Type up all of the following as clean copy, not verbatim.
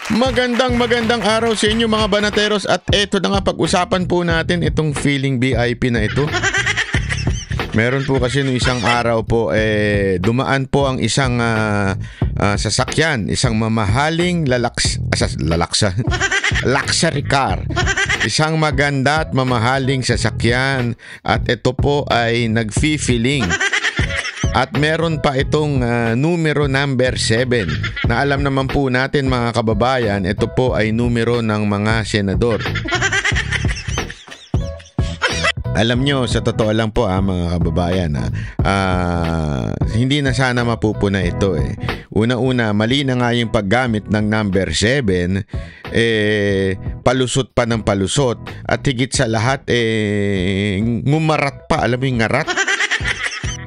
Magandang araw sa inyo mga banateros at eto na nga pag-usapan po natin itong feeling VIP na ito. Meron po kasi no isang araw po dumaan po ang isang sasakyan, isang mamahaling luxury car. Isang maganda at mamahaling sasakyan at ito po ay nag-filling. At meron pa itong numero number 7 na alam naman po natin mga kababayan, ito po ay numero ng mga senador. Alam nyo, sa totoo lang po mga kababayan, hindi na sana mapupuna ito Una-una, mali na nga yung paggamit ng number 7, palusot pa ng palusot at higit sa lahat, ngumarat pa, alam mo yung ngarat?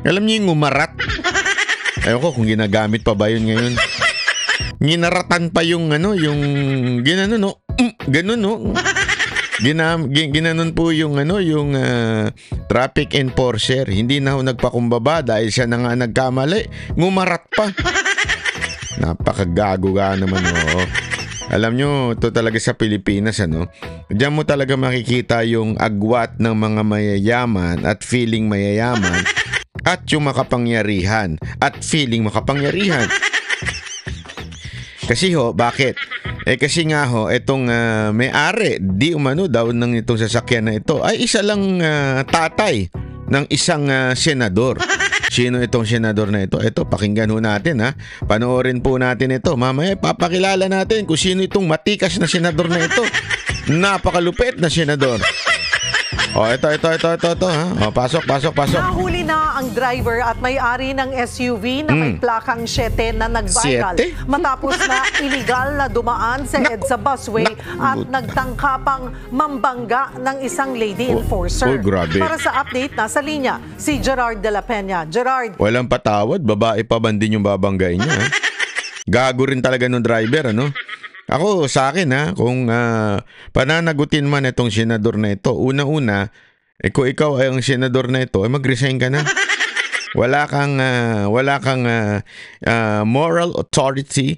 Alam niyo yung ngumarat? Ewan ko kung ginagamit pa ba yun ngayon. Ginaratan pa yung yung ginanon no. Ganun no. Ginanon po yung yung traffic enforcer. Hindi na ho nagpakumbaba dahil siya na nga nagkamali. Ngumarat pa. Napakagago ka naman Alam nyo, ito talaga sa Pilipinas Diyan mo talaga makikita yung agwat ng mga mayayaman at feeling mayayaman. At yung makapangyarihan at feeling makapangyarihan. Kasi bakit? Kasi nga itong may-ari, di umano daw ng itong sasakyan na ito ay isa lang tatay ng isang senador. Sino itong senador na ito? Ito, pakinggan natin Panoorin po natin ito. Mamaya papakilala natin kung sino itong matikas na senador na ito. Napakalupit na senador. Ito pasok. Nahuli na ang driver at may-ari ng SUV na may plakang 7 na nag-viral matapos na illegal na dumaan sa EDSA busway at nagtangkapang mambangga ng isang lady enforcer. Para sa update, nasa linya si Gerard de la Peña. Gerard. Walang patawad, babae pa bandin yung babanggain niya. Gago rin talaga ng driver, Ako sa akin kung pananagutin man itong senador na ito, una-una, kung ikaw ay ang senador na ito, mag-resign ka na. Wala kang moral authority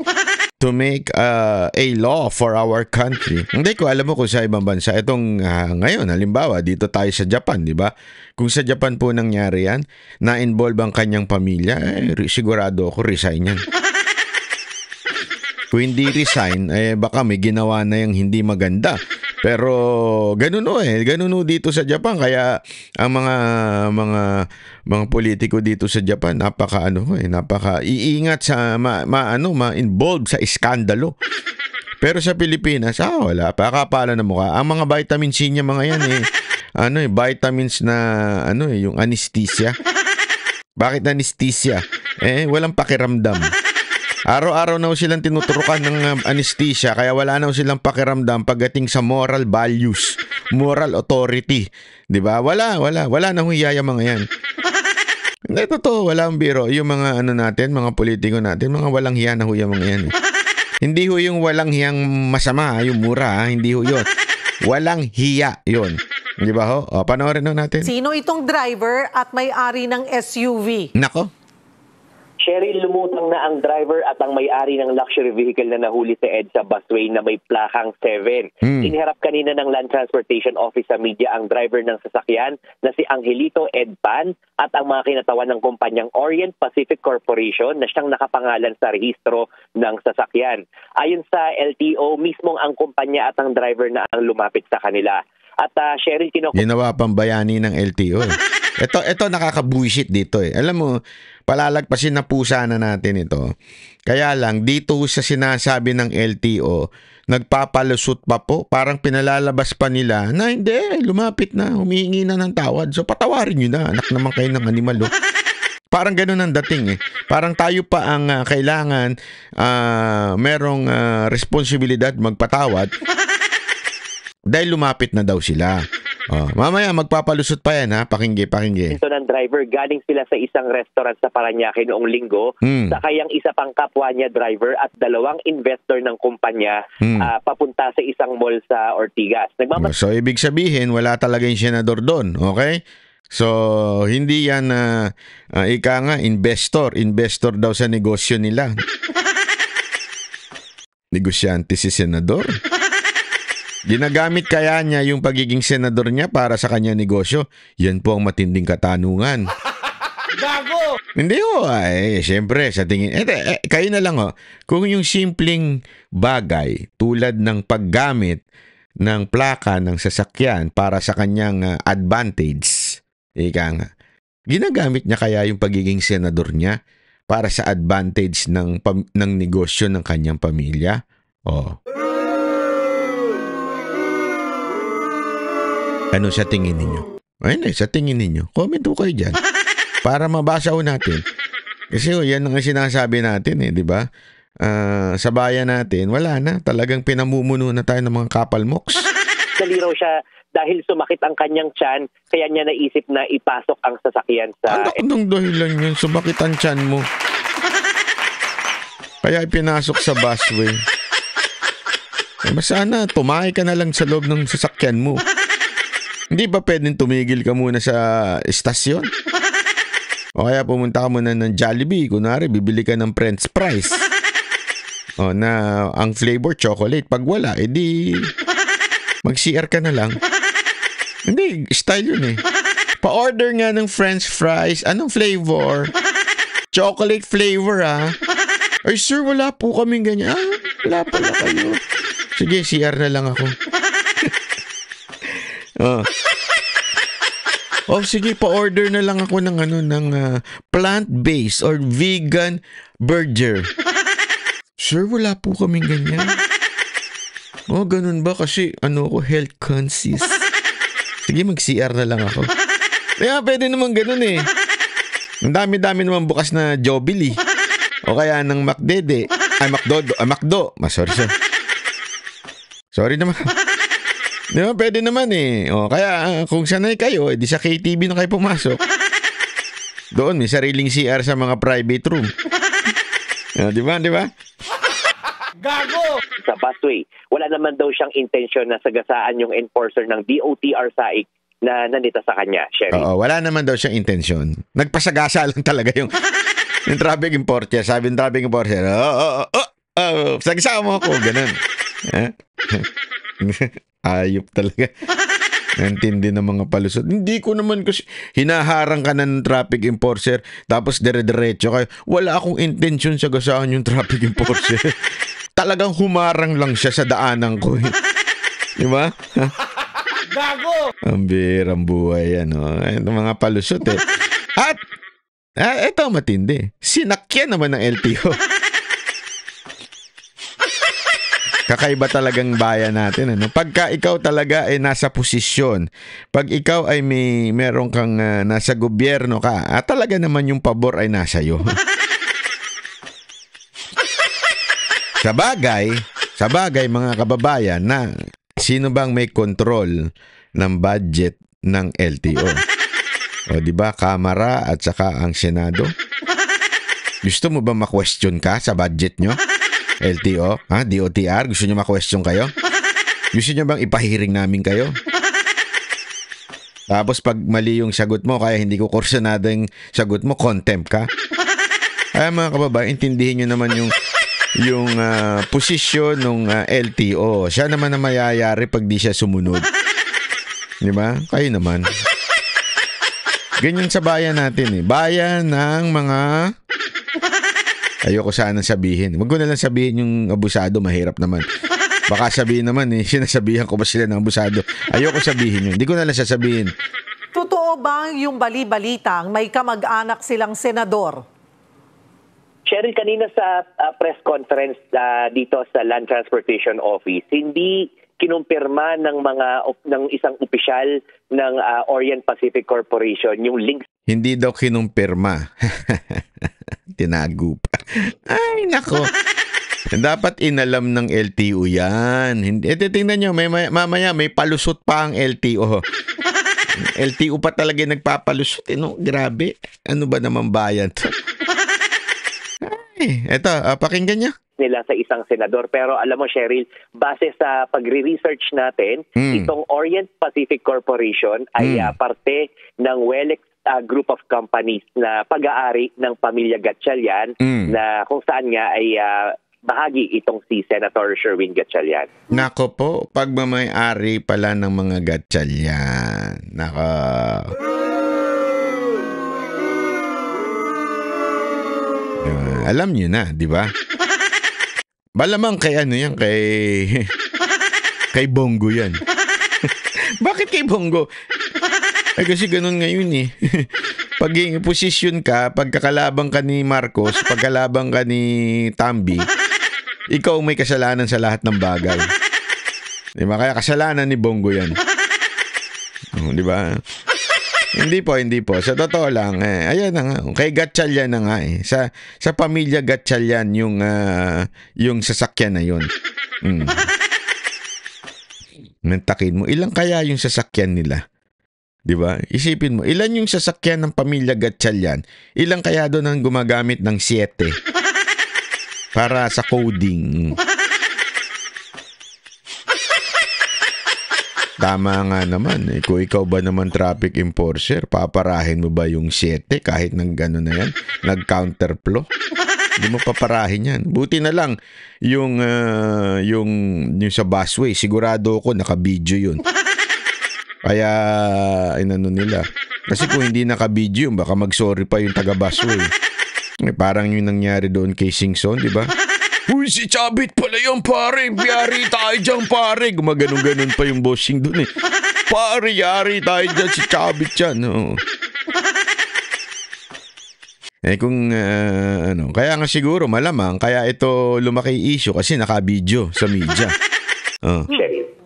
to make a law for our country. Hindi ko alam mo kung sa ibang bansa. Itong ngayon, halimbawa, dito tayo sa Japan, di ba? Kung sa Japan po nangyari yan, na-involve ang kanyang pamilya, sigurado ako resign yan. Kung hindi resign, baka may ginawa na yung hindi maganda. Pero ganun dito sa Japan. Kaya ang mga politiko dito sa Japan, napaka iingat sa ma-involve sa iskandalo. Pero sa Pilipinas, wala pa kapala na mukha. Ang mga vitamin C niya mga yan vitamins na yung anesthesia. Bakit anesthesia? Walang pakiramdam. Araw-araw na silang tinuturukan ng anesthesia kaya wala na silang pakiramdam pagdating sa moral values, moral authority. 'Di ba? Wala na huyaya mga 'yan. Hindi totoo, wala ang biro. Yung mga natin, mga politiko natin, mga walang hiya na huya mga 'yan. Hindi ho yung walang hiyang masama, yung mura, hindi ho 'yon. Walang hiya 'yon. 'Di ba ho? Panoorin natin. Sino itong driver at may-ari ng SUV? Nako. Cheryl, lumutang na ang driver at ang may-ari ng luxury vehicle na nahuli sa EDSA busway na may plakang 7. Iniharap kanina ng Land Transportation Office sa media ang driver ng sasakyan na si Angelito Edpan at ang mga kinatawan ng kumpanyang Orient Pacific Corporation na siyang nakapangalan sa rehistro ng sasakyan. Ayon sa LTO, mismong ang kumpanya at ang driver na ang lumapit sa kanila. At Cheryl, ginawa pang bayani ng LTO. Ito nakakabuisit dito Alam mo, palalagpasin na pusa na natin ito. Kaya lang, dito sa sinasabi ng LTO, nagpapalusot pa po, parang pinalalabas pa nila na hindi, lumapit na, humihingi na ng tawad. So patawarin nyo na, anak naman kayo ng animal. Parang ganun ang dating Parang tayo pa ang kailangan merong responsibilidad magpatawad dahil lumapit na daw sila. Mamaya magpapalusot pa yan pakingge. Ito ng driver, galing sila sa isang restaurant sa Parañaque noong linggo. Sakay ang isa pang kapwa niya driver at 2 investor ng kumpanya papunta sa isang mall sa Ortigas. So ibig sabihin wala talaga yung senador doon, okay? So hindi yan investor daw sa negosyo nila. negosyante si senador? Ginagamit kaya niya yung pagiging senador niya para sa kanya negosyo? Yan po ang matinding katanungan. Gago! Hindi ho, syempre sa tingin, kayo na lang kung yung simpleng bagay tulad ng paggamit ng plaka ng sasakyan para sa kanyang advantage, ika nga, ginagamit niya kaya yung pagiging senador niya para sa advantage ng negosyo ng kanyang pamilya? Ano sa tingin ninyo? Ayun sa tingin ninyo. Comment po kayo dyan. Para mabasa ho natin. Kasi yan ang sinasabi natin di ba? Sa bayan natin, wala na. Talagang pinamumuno na tayo ng mga kapalmoks. Dali raw siya dahil sumakit ang kanyang tiyan, kaya niya naisip na ipasok ang sasakyan sa... Anak ng dahilan yun, sumakit ang tiyan mo. Kaya ipinasok sa busway. Sana tumakay ka na lang sa loob ng sasakyan mo. Hindi ba pwedeng tumigil ka muna sa estasyon? O kaya pumunta ka muna ng Jollibee, kunwari bibili ka ng French fries. Na ang flavor chocolate. Pag wala, edi mag-CR ka na lang. Hindi, style yun Pa-order nga ng French fries. Anong flavor? Chocolate flavor Ay sir, wala po kaming ganyan. Wala pala kayo. Sige, CR na lang ako. Sige, pa-order na lang ako ng plant-based or vegan burger. Sir, wala po kaming ganyan. Ganun ba? Kasi ako health conscious. Sige, mag-CR na lang ako. Kaya pwede naman ganun Ang dami-dami naman bukas na Jollibee. O kaya ng McDede. Macdo. Sorry naman. Di ba, pwede naman kaya kung sanay kayo, di sa KTV na kayo pumasok. Doon, may sariling CR sa mga private room. Di ba? Gago! Sa busway, wala naman daw siyang intensyon na sagasaan yung enforcer ng DOTR SAIC na nandito sa kanya, Sherry. Oo, wala naman daw siyang intensyon. Nagpasagasa lang talaga yung traffic enforcer. Sabi ng traffic enforcer, sagasa mo ako, ganun. Ayop talaga. Nantindi ng mga palusot. Hindi ko naman kasi hinaharang ka na ng traffic enforcer tapos dire-diretso kayo. Wala akong intensyon sa gasaan yung traffic enforcer. Talagang humarang lang siya sa daanan ko. Di ba? Gago! Ang birang buhay yan. Ito mga palusot At ito matindi. Sinakyan naman ng LTO. Kakaiba talagang bayan natin. Pagka ikaw talaga ay nasa posisyon, pag ikaw ay meron kang nasa gobyerno ka, talaga naman yung pabor ay nasa iyo. Sa bagay mga kababayan na sino bang may control ng budget ng LTO? O di ba, Kamara at saka ang Senado? Gusto mo ba ma-question ka sa budget nyo? LTO? DOTR? Gusto nyo ma-question kayo? Gusto nyo bang ipahiring namin kayo? Tapos pag mali yung sagot mo, kaya hindi ko kursunado yung sagot mo, contempt ka? Kaya mga kababayan, intindihin nyo naman yung posisyon ng LTO. Siya naman na mayayari pag di siya sumunod. Di ba? Kayo naman. Ganyan sa bayan natin Bayan ng mga... Ayoko sana sabihin. Wag ko na lang sabihin yung abusado, mahirap naman. Baka sabihin naman sinasabihan ko ba sila ng abusado. Ayoko sabihin yun. Hindi ko na lang sasabihin. Totoo ba yung bali-balitang may kamag-anak silang senador? Cheryl, kanina sa press conference dito sa Land Transportation Office, hindi kinumpirma ng isang opisyal ng Orient Pacific Corporation yung links. Hindi daw kinumpirma. Tinago pa. Ay, nako. Dapat inalam ng LTO yan. Tingnan nyo, mamaya may palusot pa ang LTO. LTO pa talaga nagpapalusot. Grabe. Ano ba naman bayan to? Ay, eto, pakinggan nyo. Nila sa isang senador. Pero alam mo, Cheryl, base sa pagre-research natin, itong Orient Pacific Corporation ay parte ng WELEX group of companies na pag-aari ng pamilya Gatchalian na kung saan nga ay bahagi itong si Senator Sherwin Gatchalian. Nako po, pagmamay-ari pala ng mga Gatchalian. Nako. Alam niyo na, di ba? Malamang kay ano yan, kay Bongo yan. Bakit kay Bongo? Kasi ganun ngayon eh. Pag posisyon ka, pagkakalabang ka ni Marcos, pagkalabang ka ni Tambi, ikaw may kasalanan sa lahat ng bagay. Di ba? Kaya kasalanan ni Bongo yan. Di ba? Hindi po. Sa totoo lang, ayan na nga. Kay Gatchalian na nga eh. Sa pamilya Gatchalian yung sasakyan na yun. Nantakin mo, ilang kaya yung sasakyan nila? Di ba? Isipin mo, ilan yung sasakyan ng pamilya Gatchalian? Ilang kaya doon ang gumagamit ng 7 para sa coding? Tama nga naman. Kung ikaw ba naman traffic enforcer, paparahin mo ba yung 7 kahit nang gano'n na yan? Nag-counterflow? Hindi mo paparahin yan. Buti na lang yung sa busway. Sigurado ako naka-video yun. Kaya inano nila. Kasi kung hindi naka-video yun, baka mag-sorry pa yung taga-busway. Parang yung nangyari doon kay Singson, di ba? Uy, si Chabit pala yung pare. Biyari tayo dyan, pare. Gumaganon-ganon pa yung bossing dun eh. Pare, yari tayo dyan. Si Chabit yan. Oh. Kung kaya nga siguro malamang, kaya ito lumaki issue kasi naka-video sa media.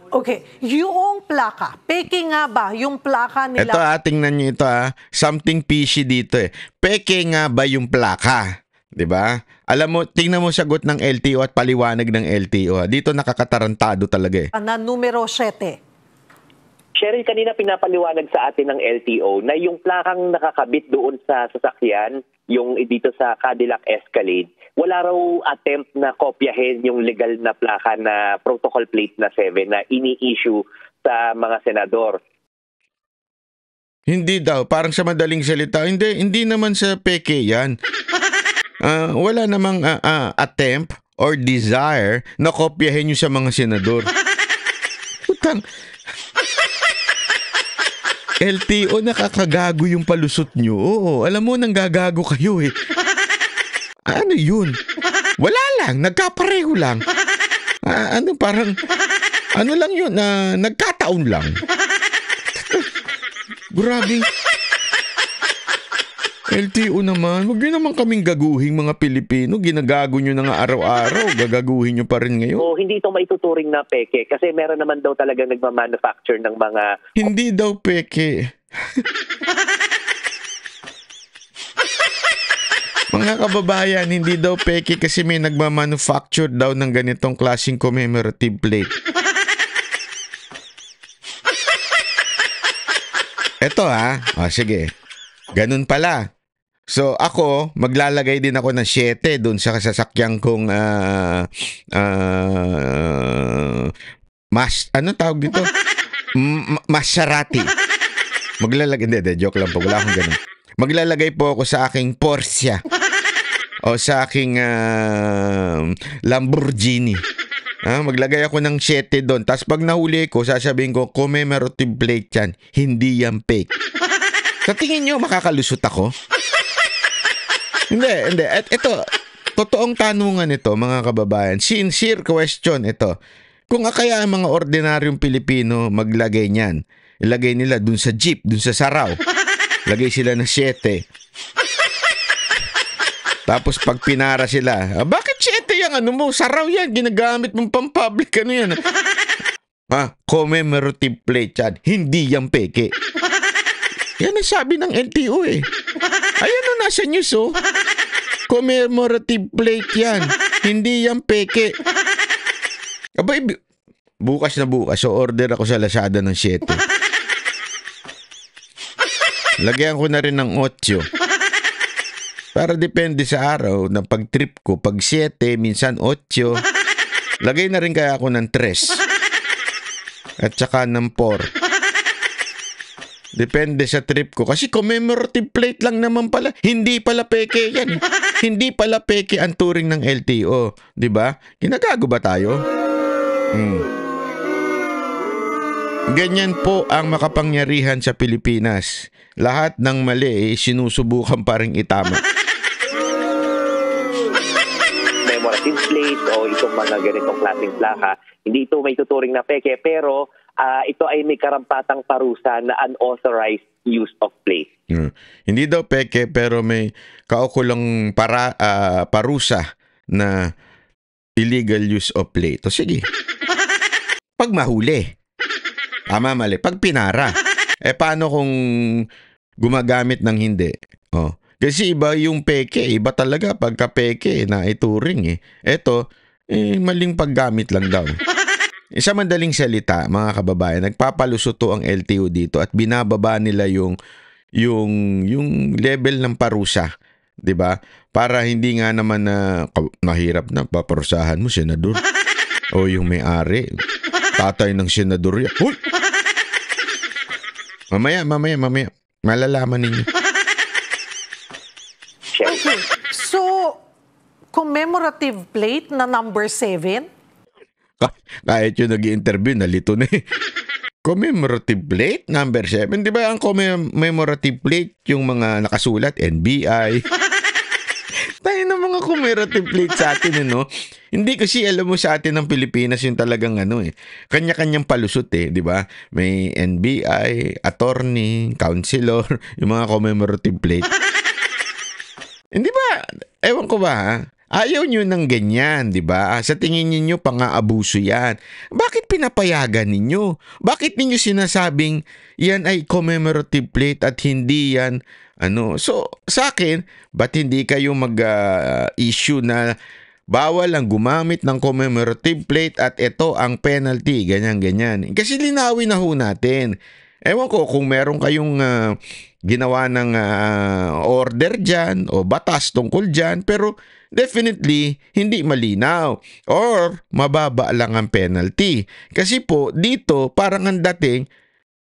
Okay, yung plaka, peke nga ba yung plaka nila? Ito tingnan nyo ito something fishy dito eh. Peke nga ba yung plaka? 'Di ba? Alam mo, tingnan mo sagot ng LTO at paliwanag ng LTO. Dito nakakatarantado talaga eh. Na numero 7. Cheryl, kanina pinapaliwanag sa atin ng LTO na yung plakang nakakabit doon sa sasakyan, yung dito sa Cadillac Escalade, wala raw attempt na kopyahin yung legal na plaka na protocol plate na 7 na ini-issue sa mga senador. Hindi daw, parang sa madaling salita. Hindi naman sa peke yan. Wala namang attempt or desire na kopyahin nyo sa mga senador. Putang. LTO, nakakagago yung palusot nyo. Oo, alam mo, nanggagago kayo eh. Ano yun? Wala lang, nagkapareho lang. Parang, ano lang yun, nagkataon lang. Grabe. LTO naman, huwag nyo naman kaming gaguhin mga Pilipino. Ginagago nyo na nga araw-araw. Gagaguhin nyo pa rin ngayon. O, hindi ito maituturing na peke kasi meron naman daw talagang nagmamanufacture ng mga... Hindi daw peke. Mga kababayan, hindi daw peke kasi may nagmamanufacture daw ng ganitong klaseng commemorative plate. Eto sige. Ganun pala. So ako, maglalagay din ako ng 7 doon sa sasakyan kong ano tawag dito? Maserati. Maglalagay, hindi, joke lang po, wala akong ganun. Maglalagay po ako sa aking Porsche o sa aking Lamborghini. Maglagay ako ng 7 doon. Tapos pag nahuli ko, sasabihin ko, commemorative plate yan. Hindi yan fake. Sa tingin nyo, makakalusot ako? Hindi. Ito, totoong tanungan ito, mga kababayan. Sincere question ito. Kung kaya ang mga ordinaryong Pilipino maglagay niyan, ilagay nila dun sa jeep, dun sa saraw. Lagay sila ng 7. Tapos pag pinara sila, bakit 7 yung ano mo? Saraw yan, ginagamit mong pang-public. Ano yan? Commemorative plate yan. Hindi yan peke. Yan ang sabi ng LTO eh. Ayan o, nasa news oh. Commemorative plate yan. Hindi yan peke. Abay, bukas na bukas, so order ako sa Lazada ng 7. Lagyan ko na rin ng 8. Para depende sa araw na pag-trip ko. Pag 7, minsan 8. Lagay na rin kaya ako ng 3. At saka ng 4. Depende sa trip ko. Kasi commemorative plate lang naman pala. Hindi pala peke yan. hindi pala peke ang turing ng LTO, 'di ba? Ginagago ba tayo? Ganyan po ang makapangyarihan sa Pilipinas. Lahat ng mali sinusubukan pa ring itama. Commemorative plate o itong mga ganitong klaseng plaka, hindi ito may tuturing na peke, pero ito ay may karampatang parusa na unauthorized use of plate. Hindi daw peke pero may kaukulang parusa na illegal use of plate. O sige. Pag mahuli. Tama, mali. Pag pinara. Paano kung gumagamit ng hindi? Kasi iba yung peke. Iba talaga pagka peke na ituring. Ito, maling paggamit lang daw. Sa madaling salita, mga kababayan, nagpapalusuto ang LTO dito at binababa nila yung level ng parusa, 'di ba? Para hindi nga naman na mahirap na paparusahan mo senador o yung may-ari, tatay ng senador yan. Hoy! Mamaya malalaman ninyo. Okay. So, commemorative plate na number 7? Kahit yung nag-i-interview, nalito na Commemorative plate, number 7. Di ba ang commemorative plate, yung mga nakasulat, NBI? Tayo ng mga commemorative plate sa atin, Hindi kasi alam mo sa atin ng Pilipinas yung talagang kanya-kanyang palusot, di ba? May NBI, attorney, counselor, yung mga commemorative plate. Hindi ba? Ewan ko ba, ayaw nyo ng ganyan, di ba? Sa tingin ninyo, pang-aabuso yan. Bakit pinapayagan ninyo? Bakit ninyo sinasabing yan ay commemorative plate at hindi yan, So, sa akin, ba't hindi kayo mag-issue na bawal ang gumamit ng commemorative plate at ito ang penalty, ganyan-ganyan. Kasi linawin na ho natin. Ewan ko kung meron kayong ginawa ng order dyan o batas tungkol dyan, pero definitely hindi malinaw or mababa lang ang penalty. Kasi po dito parang ang dating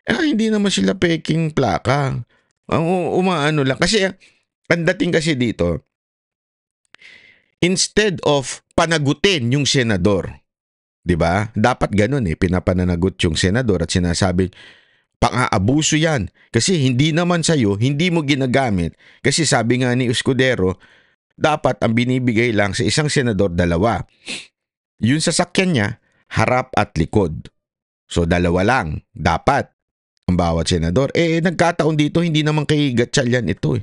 hindi naman sila peking plaka. Umaano lang. Kasi ang dating kasi dito, instead of panagutin yung senador, 'di ba? Dapat ganun pinapananagot yung senador at sinasabi pang-aabuso yan. Kasi hindi naman sa'yo, hindi mo ginagamit. Kasi sabi nga ni Escudero, dapat ang binibigay lang sa isang senador 2. Yung sasakyan niya, harap at likod. So 2 lang, dapat ang bawat senador. Nagkataon dito, hindi naman kay Gatchalian ito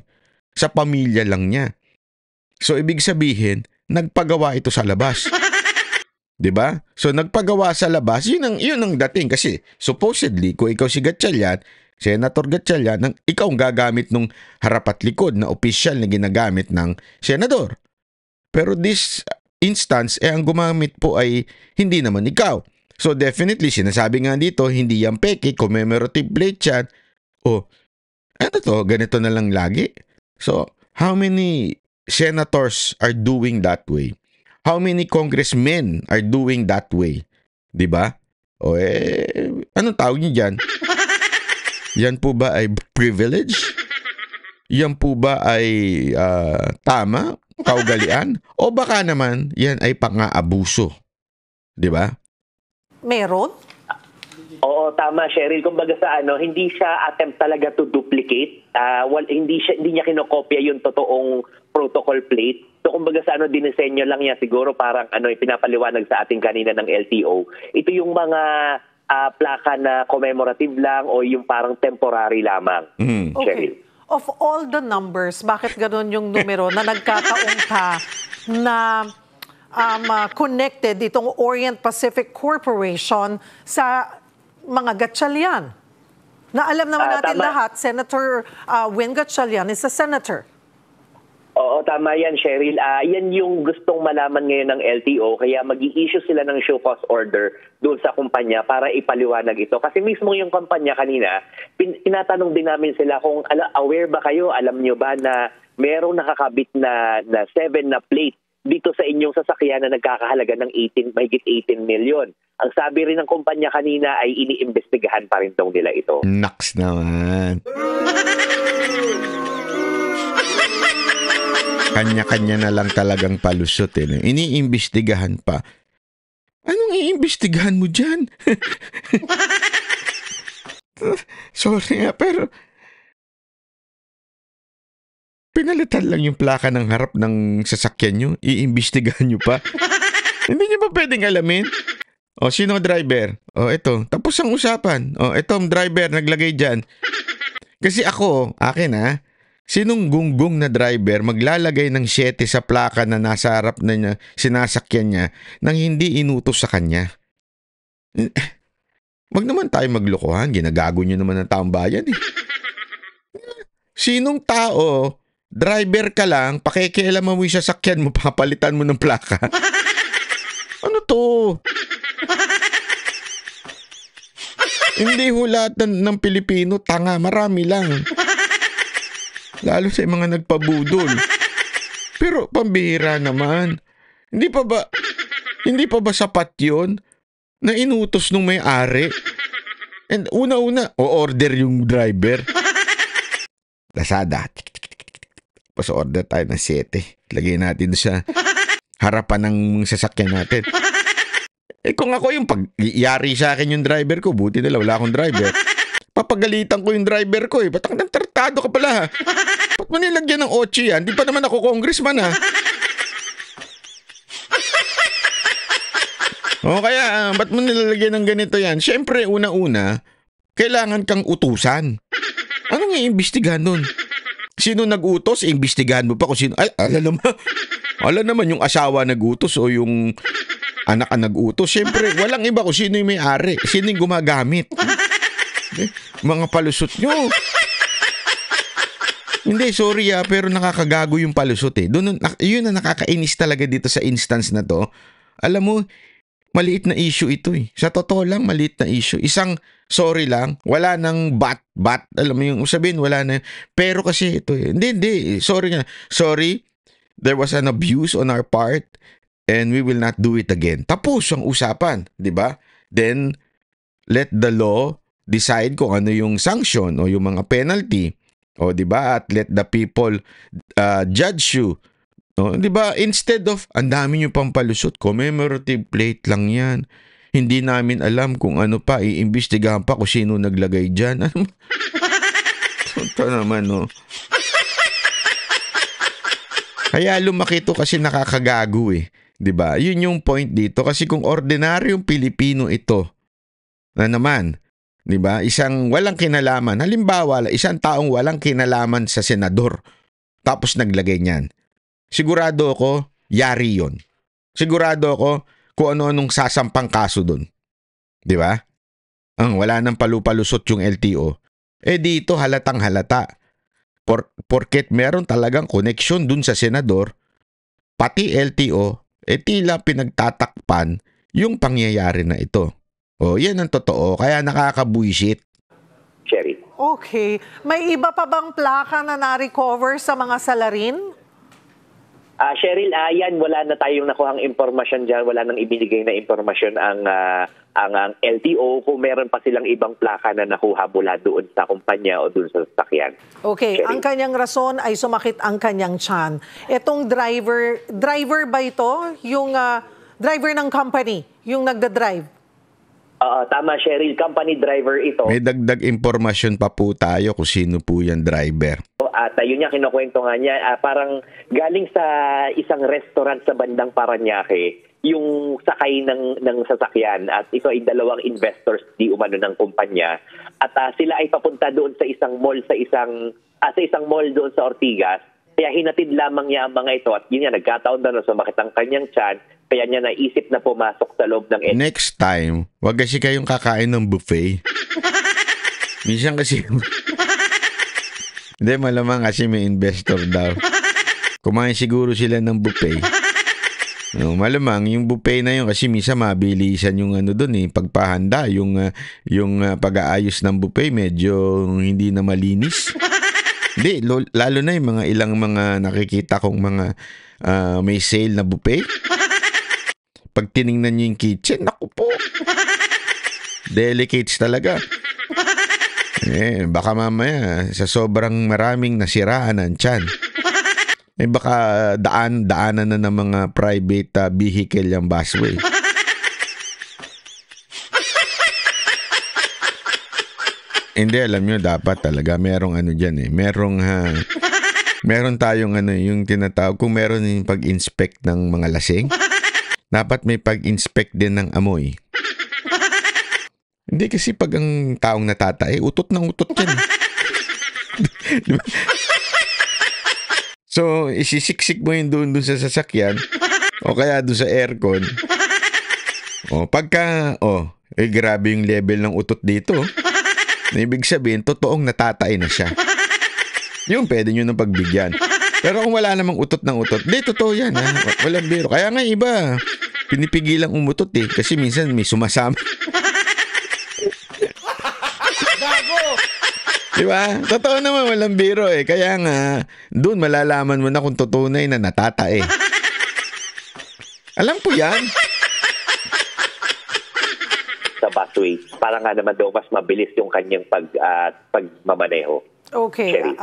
Sa pamilya lang niya. So ibig sabihin, nagpagawa ito sa labas. 'Di ba? So nagpagawa sa labas, yun ang dating kasi supposedly kung ikaw si Gatchalian, Senator Gatchalian, ikaw ang gagamit nung harap at likod na opisyal na ginagamit ng senador. Pero this instance ang gumamit po ay hindi naman ikaw. So definitely sinasabi nga dito, hindi yan peke, commemorative plate yan. Ganito na lang lagi. So how many senators are doing that way? How many congressmen are doing that way? 'Di ba? Anong tawag niyo diyan? Yan po ba ay privilege? Yan po ba ay tama? Kaugalian? O baka naman yan ay pang-aabuso? 'Di ba? Meron? Oo, tama, Cheryl. Kumbaga sa hindi siya attempt talaga to duplicate. Hindi niya kinokopya yung totoong protocol plate. So kumbaga sa dinisenyo lang niya siguro parang pinapaliwanag sa ating kanina ng LTO. Ito yung mga plaka na commemorative lang o yung parang temporary lamang. Cheryl. Okay. Of all the numbers, bakit gano'n yung numero na nagkataon ka na connected itong Orient Pacific Corporation sa mga Gatchalian? Na alam naman natin lahat, Senator Win Gatchalian is a senator. Oo, tama yan, Cheryl. Yan yung gustong malaman ngayon ng LTO, kaya mag-i-issue sila ng show cause order doon sa kumpanya para ipaliwanag ito. Kasi mismo yung kumpanya kanina, tinatanong din namin sila kung aware ba kayo, alam nyo ba na merong nakakabit na 7 na plate dito sa inyong sasakyan na nagkakahalaga ng mahigit 18 million. Ang sabi rin ng kumpanya kanina ay iniimbestigahan pa rin daw nila ito. Naks naman. Kanya-kanya na lang talagang palusot eh. Iniimbestigahan pa. Anong iimbestigahan mo dyan? Sorry nga, pero pinalitan lang yung plaka ng harap ng sasakyan nyo. Iimbestigahan nyo pa. Hindi nyo ba pwedeng alamin? O, sino driver? O, ito. Tapos ang usapan. O, ito ang driver naglagay dyan. Kasi ako, akin ha, sinong gunggong na driver maglalagay ng 7 sa plaka na nasa harap na niya, sinasakyan niya, nang hindi inutos sa kanya? Wag naman tayo maglokohan. Ginagago nyo naman ang taong bayan eh. Sinong tao, driver ka lang, pakikialaman mo yung sasakyan mo, papalitan mo ng plaka? Ano to? Hindi ho lahat ng Pilipino tanga, marami lang. Lalo sa mga nagpabudol. Pero pambihira naman. Hindi pa ba sapat 'yon na inutos nung may-ari? And una-una, o-order yung driver. Lazada. Pas-order tayo ng 7. Lagay natin sa harapan ng sasakyan natin. Kung ako yung pag-yari sa akin yung driver ko, buti nila wala akong driver. Papagalitan ko yung driver ko eh. Ba't ang tartado ka pala ha? Ba't mo nilagyan ng 8 yan? Di pa naman ako congressman ha? O kaya, ba't mo nilalagyan ng ganito yan? Siyempre, una-una, kailangan kang utusan. Anong iimbestigahan nun? Sino nag-utos? Iimbestigahan mo pa kung sino. Ay, alam naman yung asawa nag-utos o yung anak ang nag-utos. Siyempre, walang iba kung sino yung may-ari. Sino yung gumagamit. Mga palusot nyo. Hindi, sorry pero nakakagago yung palusot eh. Yun na nakakainis talaga dito sa instance na to. Alam mo, maliit na issue ito eh. Sa totoo lang, maliit na issue. Isang sorry lang, wala nang bat. Alam mo yung sabihin, wala na. Pero kasi ito eh. Hindi. Sorry, there was an abuse on our part. And we will not do it again. Tapos ang usapan, di ba? Then, let the law decide kung ano yung sanction o yung mga penalty. O di ba? At let the people judge you. O, di ba? Instead of, ang dami nyo pang palusot, commemorative plate lang yan. Hindi namin alam kung ano pa, iimbestigahan pa kung sino naglagay dyan. Ano? Ito naman, no? Kaya lumaki ito kasi nakakagago eh. 'Di ba? Yun yung point dito kasi kung ordinaryong Pilipino ito na naman, 'di ba? Isang walang kinalaman. Halimbawa, isang taong walang kinalaman sa senador tapos naglagay niyan. Sigurado ako, yari 'yon. Sigurado ako kung ano-anong sasampang kaso doon. 'Di ba? Wala nang palupalusot yung LTO. Dito halatang halata. Porket meron talagang connection dun sa senador, pati LTO, tila pinagtatakpan yung pangyayari na ito. Yan ang totoo. Kaya nakakabuisit. Sherry. Okay. May iba pa bang plaka na na-recover sa mga salarin? Cheryl, yan, wala na tayong nakuhang impormasyon dyan. Wala nang ibinigay na impormasyon ang LTO kung meron pa silang ibang plaka na nakuha mula doon sa kumpanya o doon sa sasakyan. Okay, Cheryl. ang kanyang rason ay sumakit ang kanyang tiyan. Itong driver ba ito? Yung driver ng company, yung nagda-drive? Tama, Cheryl. Company driver ito. May dagdag impormasyon pa po tayo kung sino po yan driver. At yun niya, kinukwento nga niya, parang galing sa isang restaurant sa bandang Paranaque, yung sakay ng sasakyan at ito ay dalawang investors di umano ng kumpanya. At sila ay papunta doon sa isang mall sa isang mall doon sa Ortigas. Kaya hinatid lamang niya ang mga ito at yun niya, nagkataon na sumakit ang kanyang tiyan. Kaya niya naisip na pumasok sa loob ng Next time, wag kasi kayong kakain ng buffet. Minsan kasi hindi, malamang kasi may investor daw. Kumain siguro sila ng buffet. Malamang yung buffet na yun kasi minsan mabilisan yung doon pagpahanda, yung pag-aayos ng buffet medyo hindi na malinis. Hindi, lalo na yung ilang mga nakikita kong mga may sale na buffet. Pag tiningnan niyo yung kitchen, naku po. Delicates talaga. Baka mamaya sa sobrang maraming nasiraan ang tiyan. baka daanan na ng mga private vehicle yung busway. Hindi, alam nyo, dapat talaga merong ano dyan meron tayong yung tinatawag, kung meron yung pag-inspect ng mga lasing, dapat may pag-inspect din ng amoy. Hindi kasi pag ang taong natatay, utot ng utot yan. Diba? So, isisiksik mo yun doon sa sasakyan o kaya doon sa aircon. Pagka, grabe yung level ng utot dito. Ibig sabihin, totoong natatay na siya. Yung pwede nyo nang pagbigyan. Pero kung wala namang utot ng utot, totoo yan. Walang biro. Kaya nga iba, pinipigilang umutot kasi minsan may sumasama. Gago! Diba? Totoo naman, walang biro Kaya nga, doon malalaman mo na kung tutunay na natatae. Alam ko yan. Sa busway, para nga naman daw mas mabilis yung kanyang pagmamaneho. Okay. Sherry.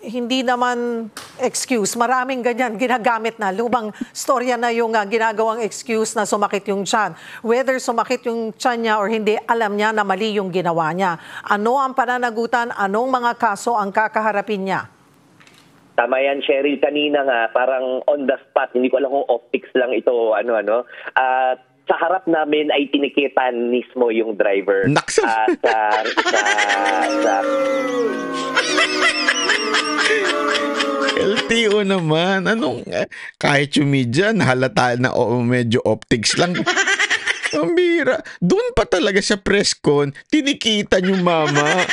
Hindi naman excuse. Maraming ganyan ginagamit na. Lumang storya na yung ginagawang excuse na sumakit yung tiyan. Whether sumakit yung tiyan niya or hindi, alam niya na mali yung ginawa niya. Ano ang pananagutan? Anong mga kaso ang kakaharapin niya? Tama yan, Cheryl. Kanina nga, parang on the spot. Hindi ko alam kung optics lang ito. Sa harap namin ay tinikitan mismo yung driver. Naksa! LTO naman. Kahit yung media, nahalata na medyo optics lang. Ang bira. Doon pa talaga sa press con, tinikitan yung mama.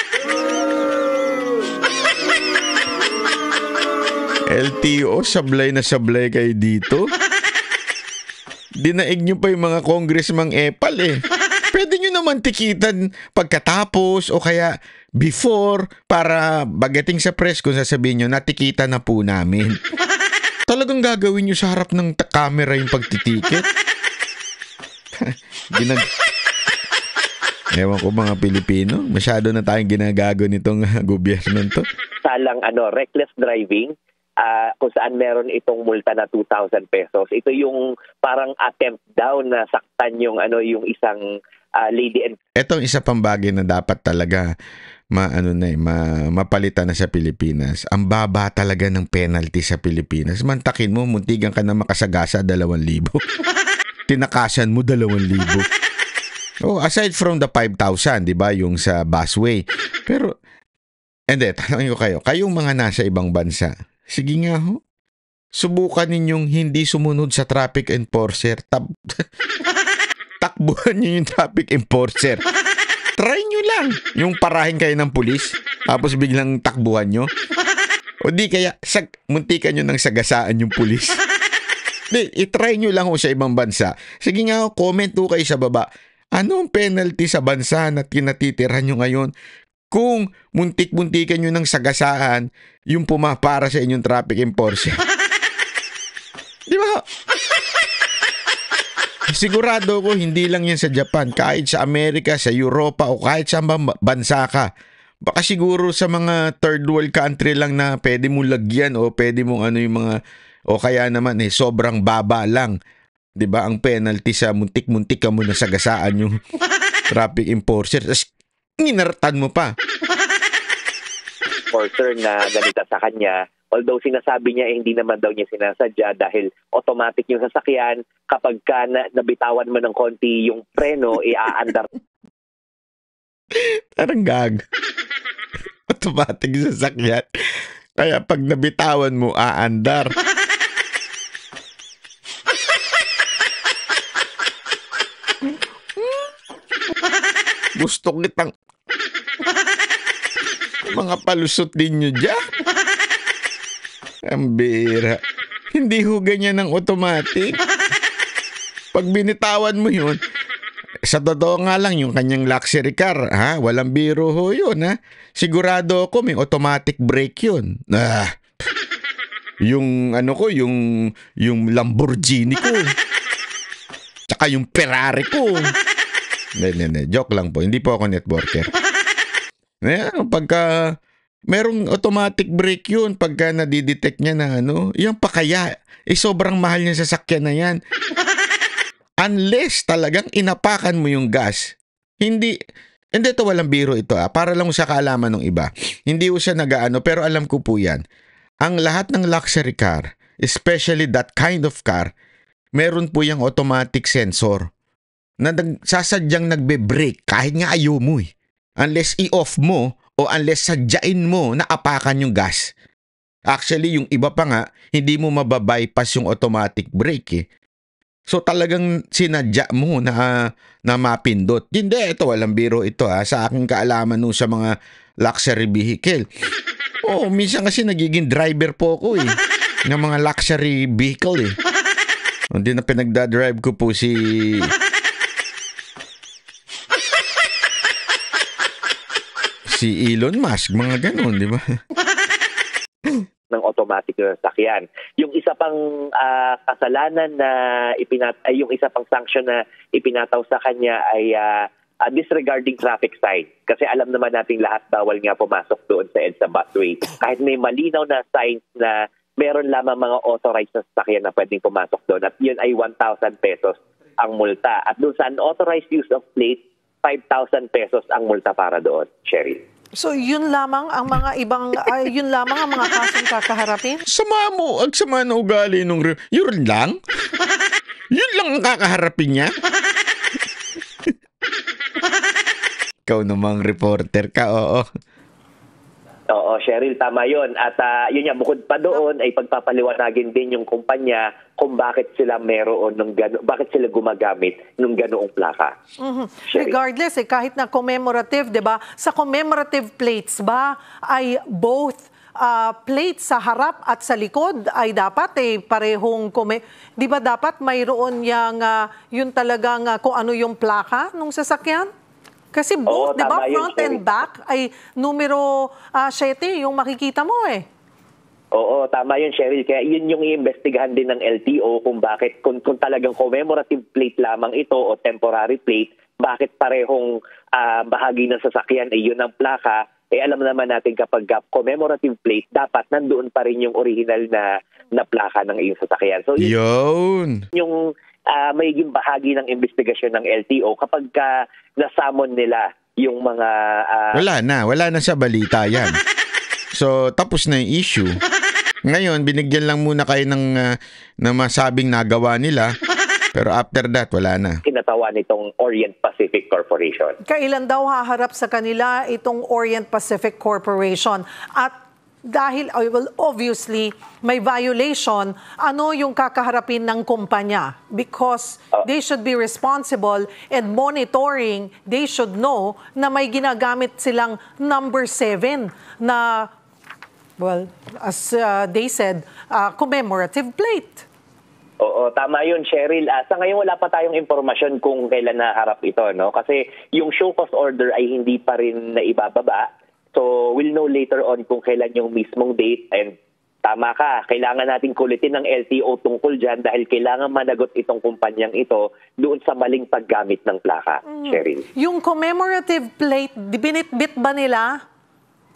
LTO, sablay na sablay kayo dito. Dinaig nyo pa yung mga congressman epal Pwede nyo naman tikitan pagkatapos o kaya before para bagating sa press kung sasabihin nyo, natikita na po namin. Talagang gagawin nyo sa harap ng camera yung pagtitikit? Ewan ko mga Pilipino, masyado na tayong ginagago nitong gobyerno to. Salang reckless driving, kung saan meron itong multa na 2,000 pesos. Ito yung parang attempt daw na saktan yung isang lady. Ito ang isa pang bagay na dapat talaga mapalitan na sa Pilipinas. Ang baba talaga ng penalty sa Pilipinas. Mantakin mo, muntigan ka na makasagasa 2,000. Tinakasan mo 2,000. Aside from the 5,000, di ba, yung sa busway. Pero, tanongin ko kayong mga nasa ibang bansa, sige nga subukan ninyong hindi sumunod sa traffic enforcer. Takbuhan nyo yung traffic enforcer. Try nyo lang yung parahin kayo ng pulis, tapos biglang takbuhan nyo. O di kaya, muntikan nyo ng sagasaan yung pulis. I-try nyo lang sa ibang bansa. Sige nga comment kayo sa baba. Ano ang penalty sa bansa na tinatitirahan nyo ngayon? Kung muntik-muntikan nyo ng sagasaan yung pumapara sa inyong traffic enforcer. Di ba? Sigurado ko hindi lang yan sa Japan. Kahit sa Amerika, sa Europa o kahit sa bansa ka. Baka siguro sa mga third world country lang na pwede mong lagyan o pwede mong yung mga o kaya naman sobrang baba lang. 'Di ba ang penalty sa muntik-muntik ka mo na sagasaan yung traffic enforcer. Tapos nginartan mo pa. Enforcer na ganita sa kanya. Although sinasabi niya hindi naman daw niya sinasadya dahil automatic yung sasakyan kapag ka nabitawan mo ng konti yung preno, iaandar. Parang gag. Automatic yung sasakyan. Kaya pag nabitawan mo, aandar. Gusto kitang mga palusot din nyo dyan. Ang bira. Hindi ho ganyan ng automatic. Pag binitawan mo yun, sa totoo nga lang yung kanyang luxury car, walang biro ho yun, Sigurado ako may automatic brake yun. Yung yung Lamborghini ko. Tsaka yung Ferrari ko. Hindi. Joke lang po. Hindi po ako networker. Pagka Merong automatic brake yun pagka nadidetect niya na yung pa kaya, sobrang mahal niya sa sasakyan na yan. Unless talagang inapakan mo yung gas. Hindi ito walang biro ito para lang sa kaalaman ng iba. Hindi ko siya pero alam ko po yan. Ang lahat ng luxury car, especially that kind of car, meron po yung automatic sensor na sasadyang nagbe-brake kahit nga ayaw mo Unless i-off mo o unless sadyain mo na apakan yung gas. Actually, yung iba pa nga, hindi mo mababypass yung automatic brake So talagang sinadya mo na mapindot. Hindi, ito walang biro ito sa aking kaalaman sa mga luxury vehicle. Minsan kasi nagiging driver po ako ng mga luxury vehicle Hindi na pinagdadrive ko po si Elon Musk, mga ganun, di ba? Ng automatic na sasakyan. Yung isa pang kasalanan na yung isa pang sanction na ipinataw sa kanya ay disregarding traffic sign. Kasi alam naman nating lahat bawal nga pumasok doon sa EDSA busway. Kahit may malinaw na signs na meron lamang mga authorized na sasakyan na pwedeng pumasok doon at yun ay 1,000 pesos ang multa. At doon sa unauthorized use of plate, 5,000 pesos ang multa para doon, Sherry. So yun lamang ang mga yun lamang ang mga kasong kakaharapin? Ang sama na ugali nung yun lang? Yun lang ang kakaharapin niya? Ikaw namang reporter ka, oo. Oo, Cheryl, tama yun. At yun nga, bukod pa doon ay pagpapaliwanagin din yung kumpanya kung bakit sila meron bakit sila gumagamit ng ganoong plaka. Regardless, kahit na commemorative, di ba? Sa commemorative plates ba ay both plates sa harap at sa likod ay dapat parehong di ba dapat mayroon yun talagang kung ano yung plaka ng sasakyan? Kasi both, di ba, front and back ay numero 7 yung makikita mo Oo, tama yun, Cheryl. Kaya yun yung iimbestigahan din ng LTO kung bakit, kung talagang commemorative plate lamang ito o temporary plate, bakit parehong bahagi ng sasakyan ay yun ang plaka. Alam naman natin kapag commemorative plate, dapat nandoon pa rin yung original na plaka ng iyong sasakyan. So yun. Yung magiging bahagi ng investigasyon ng LTO kapag nasamon nila yung mga... Wala na sa balita yan. So, tapos na yung issue. Ngayon, binigyan lang muna kayo ng masabing nagawa nila. Pero after that, wala na. Kinatawan itong Orient Pacific Corporation. Kailan daw haharap sa kanila itong Orient Pacific Corporation? At dahil, obviously, may violation, ano yung kakaharapin ng kumpanya? Because they should be responsible and monitoring, they should know na may ginagamit silang number 7 na, as they said, commemorative plate. Oo, tama yun, Cheryl. Sa ngayon wala pa tayong impormasyon kung kailan naharap ito, no? Kasi yung show cause order ay hindi pa rin naibababa. So, we'll know later on kung kailan yung mismong date. And tama ka, kailangan natin kulitin ng LTO tungkol dyan dahil kailangan managot itong kumpanyang ito doon sa maling paggamit ng plaka, Cheryl. Yung commemorative plate, binitbit ba nila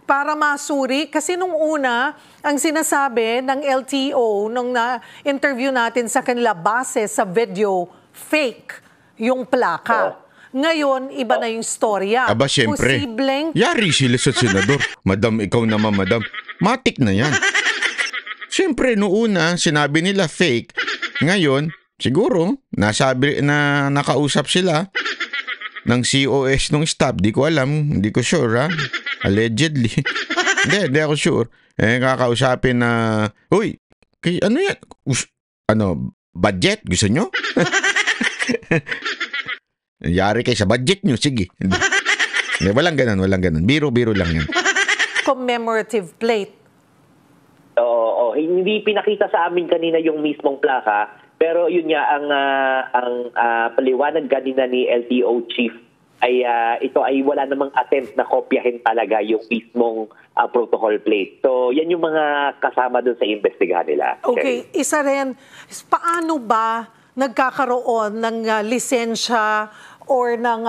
para masuri? Kasi nung una, ang sinasabi ng LTO, nung na-interview natin sa kanila, base sa video, fake yung plaka. Ngayon, iba na yung storya. Aba, syempre. Yari sila sa senador. Madam, ikaw naman, madam. Matik na yan. Syempre, noona, sinabi nila fake. Ngayon, siguro, nakausap sila ng COS ng staff. Di ko alam. Di ko sure, Allegedly. Hindi ako sure. Kakausapin na, uy, ano yan? Budget? Gusto nyo? Yari kayo sa budget nyo, sige. Hindi, walang ganun. Biro-biro lang yan. Commemorative plate. Oo, hindi pinakita sa amin kanina yung mismong plaka, pero yun nga, ang paliwanag kanina ni LTO chief ay ito ay wala namang attempt na kopyahin talaga yung mismong protocol plate. So, yan yung mga kasama doon sa investigahan nila. Okay, isa rin, paano ba nagkakaroon ng lisensya or ng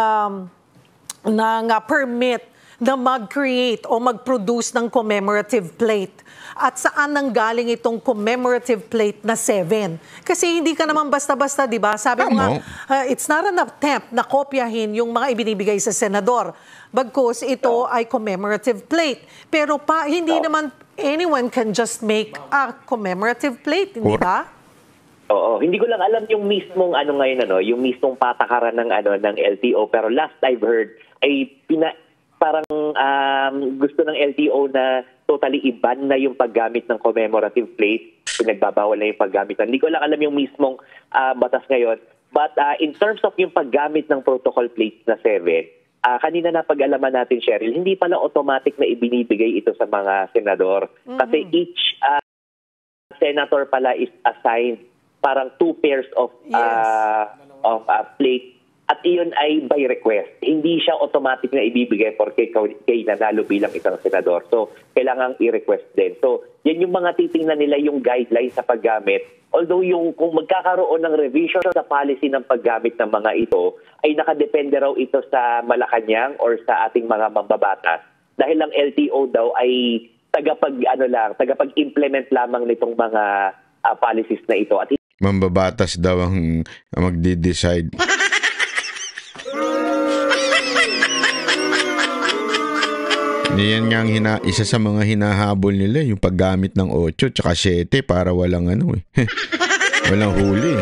permit na mag-create o mag-produce ng commemorative plate? At saan nanggaling itong commemorative plate na 7? Kasi hindi ka naman basta-basta, di ba? Sabi mo nga, it's not an attempt na kopyahin yung mga ibinibigay sa senador. Bagkus ito ay commemorative plate. Pero hindi naman anyone can just make a commemorative plate, hindi ba? Oo, hindi ko lang alam yung mismong yung mismong patakaran ng ng LTO, pero last I've heard ay parang gusto ng LTO na totally i-ban na yung paggamit ng commemorative plate. Pinagbabawal na yung paggamit. Hindi ko lang alam yung mismong batas ngayon. But in terms of yung paggamit ng protocol plates na 7, kanina na pag-alaman natin, Cheryl, hindi pala automatic na ibinibigay ito sa mga senador. Kasi each senator pala is assigned parang 2 pairs of plate, at iyon ay by request. Hindi siya automatic na ibibigay porque kay nanalo bilang isang senador. So, kailangang i-request din. So, yan yung mga titingnan nila yung guidelines sa paggamit. Although kung magkakaroon ng revision sa policy ng paggamit ng mga ito, ay nakadepende raw ito sa Malacanang or sa ating mga mambabatas. Dahil ang LTO daw ay tagapag-implement lamang nitong mga policies na ito. At mambabatas daw ang magde-decide. Yan nga ang isa sa mga hinahabol nila, yung paggamit ng 8 tsaka 7 para walang walang huli.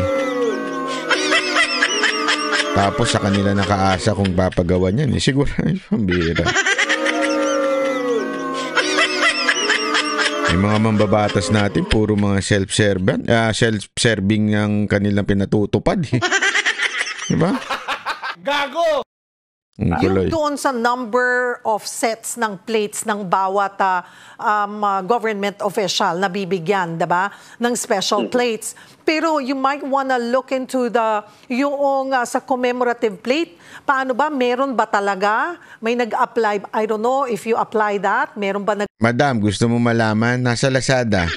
Tapos sa kanila nakaasa kung papagawa niyan. Siguro ay pambira. Yung mga mambabatas natin, puro mga self-serving ang kanilang pinatutupad. Diba? Gago! Yung doon sa number of sets ng plates ng bawat government official na bibigyan, diba? Ng special plates. Pero you might wanna look into yung sa commemorative plate. Paano ba? Meron ba talaga? May nag-apply? I don't know if you apply that. Meron ba Madam, gusto mo malaman? Nasa Lazada.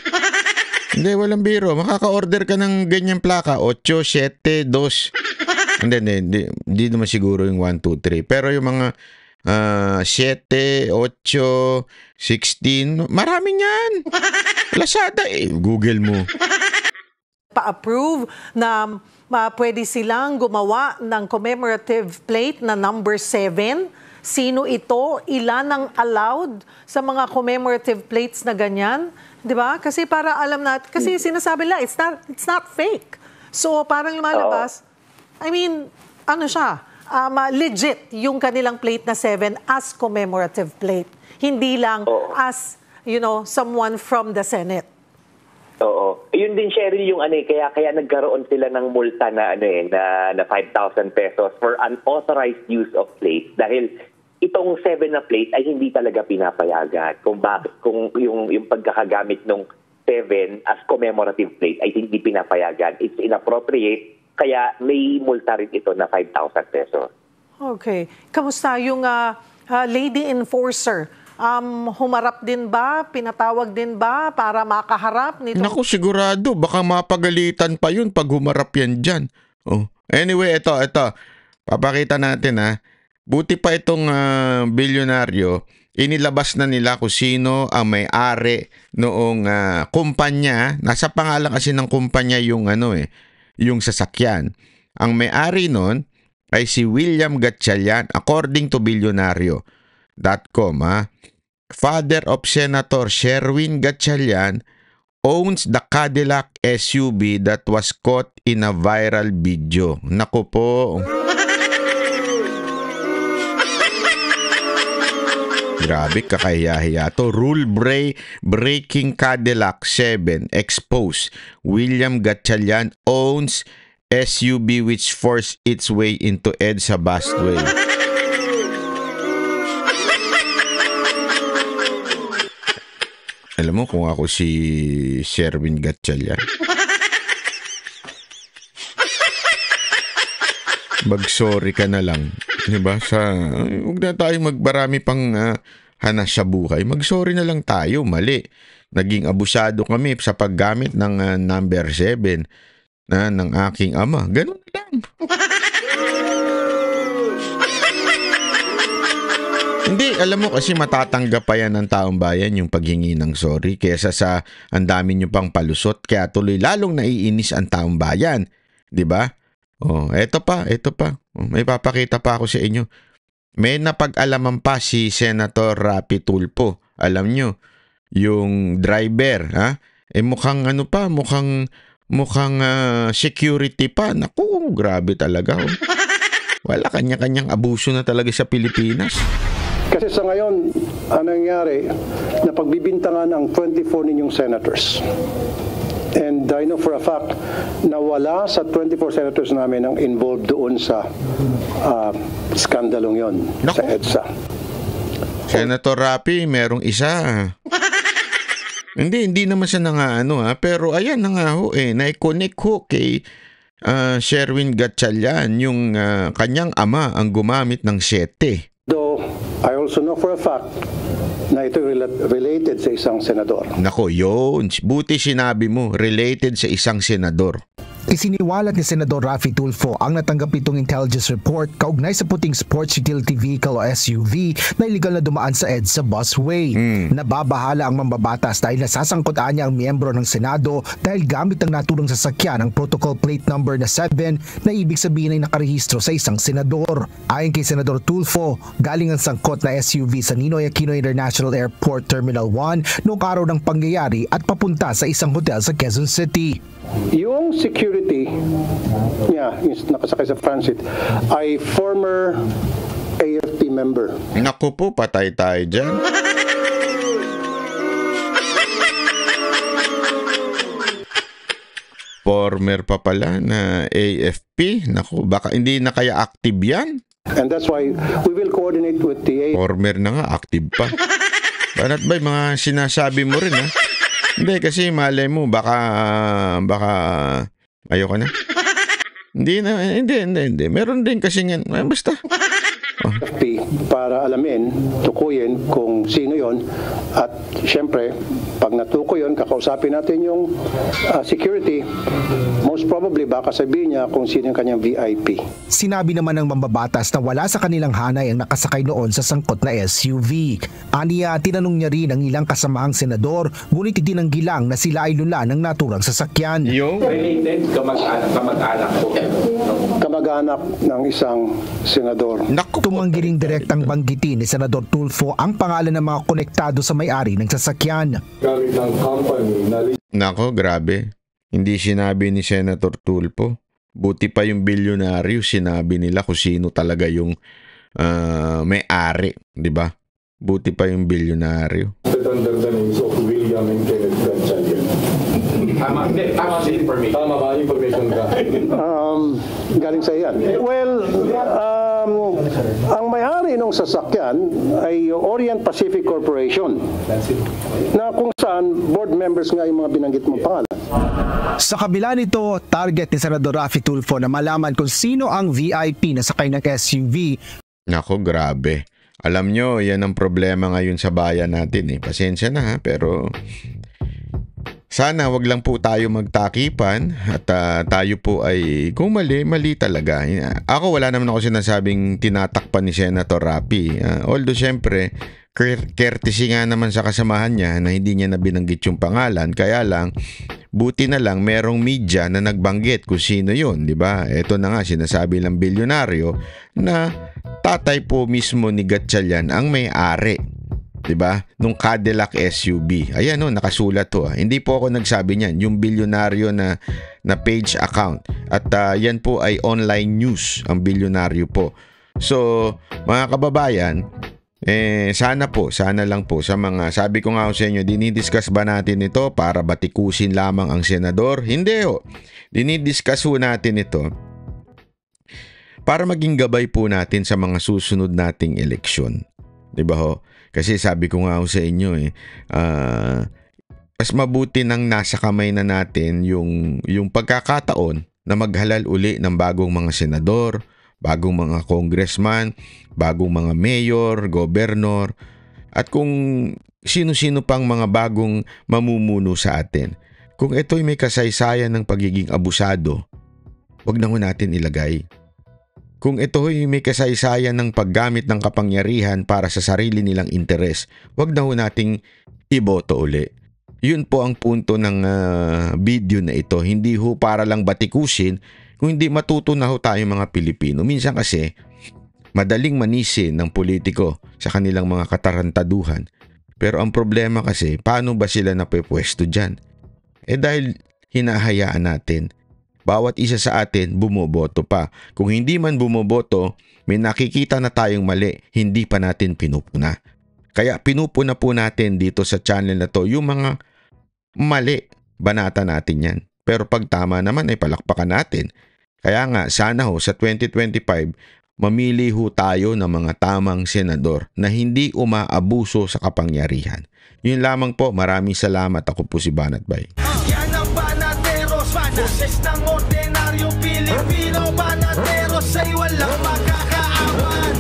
Hindi, walang biro. Makaka-order ka ng ganyang plaka. 8, 7, 2. Hindi naman siguro yung 1, 2, 3. Pero yung mga 7, 8, 16, marami yan. Lazada Google mo. Pa-approve na pwede silang gumawa ng commemorative plate na number 7. Sino ito? Ilan ang allowed sa mga commemorative plates na ganyan? 'Di ba? Kasi para alam natin, kasi sinasabi nila it's not fake. So parang lumalabas, I mean, legit yung kanilang plate na 7 as commemorative plate. Hindi lang as, someone from the Senate. Oo. Yun din, Cheryl, yung kaya nagkaroon sila ng multa na 5,000 pesos for unauthorized use of plate. Dahil itong 7 na plate ay hindi talaga pinapayagan. Kung yung pagkakagamit ng 7 as commemorative plate ay hindi pinapayagan. It's inappropriate. Kaya may multa rin ito na 5,000 pesos. Okay. Kamusta yung lady enforcer? Humarap din ba? Pinatawag din ba para makaharap nito? Naku, sigurado. Baka mapagalitan pa yun pag humarap yan dyan. Anyway, ito. Papakita natin Buti pa itong bilyonaryo. Inilabas na nila kung sino ang may-ari noong kumpanya. Nasa pangalan kasi ng kumpanya yung yung sasakyan. Ang may-ari nun ay si William Gatchalian according to Bilyonaryo.com. Father of Senator Sherwin Gatchalian owns the Cadillac SUV that was caught in a viral video. Naku po. Grabe, kakahiya-hiya to. Rule breaking Cadillac 7 exposed. William Gatchalian owns SUV which forced its way into EDSA busway. Alam mo kung ako si Sherwin Gatchalian, mag-sorry ka na lang. Diba? Huwag na tayo magbarami pang hanas sa buhay. Mag-sorry na lang tayo. Mali. Naging abusado kami sa paggamit ng number 7 ng aking ama. Ganun lang. Hindi, alam mo kasi matatanggap pa yan ng taong bayan yung paghingi ng sorry kesa sa ang dami nyo pang palusot kaya tuloy lalong naiinis ang taong bayan. 'Di ba? Oh, eto pa. Oh, may papakita pa ako sa inyo. May napag-alaman pa si Senator Rapi Tulfo. Alam nyo, yung driver, ha? Mukhang security pa. Naku, grabe talaga. Oh. Wala, kanya-kanyang abuso na talaga sa Pilipinas. Kasi sa ngayon, ang nangyari, napagbibintangan ang 24 ninyong senators. And I know for a fact na wala sa 24 senators namin ang involved doon sa skandalong yon sa EDSA. Senator Rapi, merong isa. Hindi naman siya pero ayan na nga ho na-connect ho kay Sherwin Gatchalian, yung kanyang ama ang gumamit ng 7. Though, I also know for a fact na ito related sa isang senador. Nako, yun. Buti sinabi mo, related sa isang senador. Isiniwalat ni Senador Rafi Tulfo ang natanggap itong intelligence report kaugnay sa puting sports utility vehicle o SUV na iligal na dumaan sa EDSA busway. Nababahala ang mambabatas dahil nasasangkot-an niya ang miyembro ng Senado dahil gamit ang naturang sasakyan ang protocol plate number na 7 na ibig sabihin ay nakarehistro sa isang senador. Ayon kay Senador Tulfo, galing ang sangkot na SUV sa Ninoy Aquino International Airport Terminal 1 noong araw ng pangyayari at papunta sa isang hotel sa Quezon City. Yung security niya, yung nakasakay sa transit, ay former AFP member. Naku po, patay tayo dyan. Former pa pala na AFP. Naku, baka hindi na kaya active yan. And that's why we will coordinate with the Former na nga, active pa. Banat ba yung mga sinasabi mo rin, ha? Hindi, kasi malay mo, baka ayoko na. Hindi. Meron din kasi nga, basta. AFP para alamin, tukuyin kung sino yon at syempre, pag natukoy yon, kakausapin natin yung security. Most probably, baka sabihin niya kung sino yung kanyang VIP. Sinabi naman ng mambabatas na wala sa kanilang hanay ang nakasakay noon sa sangkot na SUV. Aniya, tinanong niya rin ang ilang kasamahang senador, ngunit itinanggi lang na sila ay lula ng naturang sasakyan. Yung Related, kamag-anak po. Kamag-anak ng isang senador. Tumanggi ring direktang banggitin ni Senador Tulfo ang pangalan ng mga konektado sa may-ari ng sasakyan. Gamit ng company na nako, grabe. Hindi sinabi ni Senator Tulfo. Buti pa yung bilyonaryo, sinabi nila kung sino talaga yung may-ari, di ba? Buti pa yung bilyonaryo. under the names of William and Kenneth Gatchalian. Tama ba? Information ka? Galing sa iyan. Well, ang may-ari ng sasakyan ay Orient Pacific Corporation na kung saan board members nga yung mga binanggit mong pangalan. Sa kabila nito, target ni Senador Rafi Tulfo na malaman kung sino ang VIP na sakay ng SUV. Nako, grabe. Alam nyo, yan ang problema ngayon sa bayan natin. Pasensya na ha, pero sana wag lang po tayo magtakipan at tayo po ay kung mali talaga. Ako wala naman ako sinasabing tinatakpan ni Senator Rapi. Although syempre, courtesy nga naman sa kasamahan niya na hindi niya na binanggit yung pangalan. Kaya lang, buti na lang merong media na nagbanggit kung sino yun, di ba? Ito na nga, sinasabi ng bilyonaryo na tatay po mismo ni Gatchalian ang may-ari, di ba? Nung Cadillac SUV. Ayan nakasulat to. Hindi po ako nagsabi niyan, yung bilyonaryo na page account. At yan po ay online news, ang bilyonaryo po. So, mga kababayan, sana lang po sa mga, sabi ko nga sa inyo, dinidiscuss ba natin ito para batikusin lamang ang senador? Hindi ho. Dinidiscuss ho natin ito para maging gabay po natin sa mga susunod nating eleksyon. Diba ho? Kasi sabi ko nga sa inyo mas mabuti nang nasa kamay na natin yung pagkakataon na maghalal uli ng bagong mga senador, bagong mga congressman, bagong mga mayor, gobernador, at kung sino-sino pang mga bagong mamumuno sa atin. Kung ito'y may kasaysayan ng pagiging abusado, wag na ho natin ilagay. Kung ito ay may kasaysayan ng paggamit ng kapangyarihan para sa sarili nilang interes, wag na ho nating iboto uli. Yun po ang punto ng video na ito. Hindi ho para lang batikusin, kung hindi matuto na ho tayo mga Pilipino. Minsan kasi, madaling manisin ng politiko sa kanilang mga katarantaduhan. Pero ang problema kasi, paano ba sila napepwesto dyan? Dahil hinahayaan natin. Bawat isa sa atin bumoboto pa. Kung hindi man bumoboto, may nakikita na tayong mali, hindi pa natin pinupuna. Kaya pinupuna po natin dito sa channel na to yung mga mali, banata natin yan. Pero pag tama naman ay palakpakan natin. Kaya nga sana ho sa 2025, mamili ho tayo ng mga tamang senador na hindi umaabuso sa kapangyarihan. Yun lamang po, maraming salamat. Ako po si Banat Bay. Yan ang Banateros, boses ng ordinaryong Pilipino. Banateros ay walang makakaawan.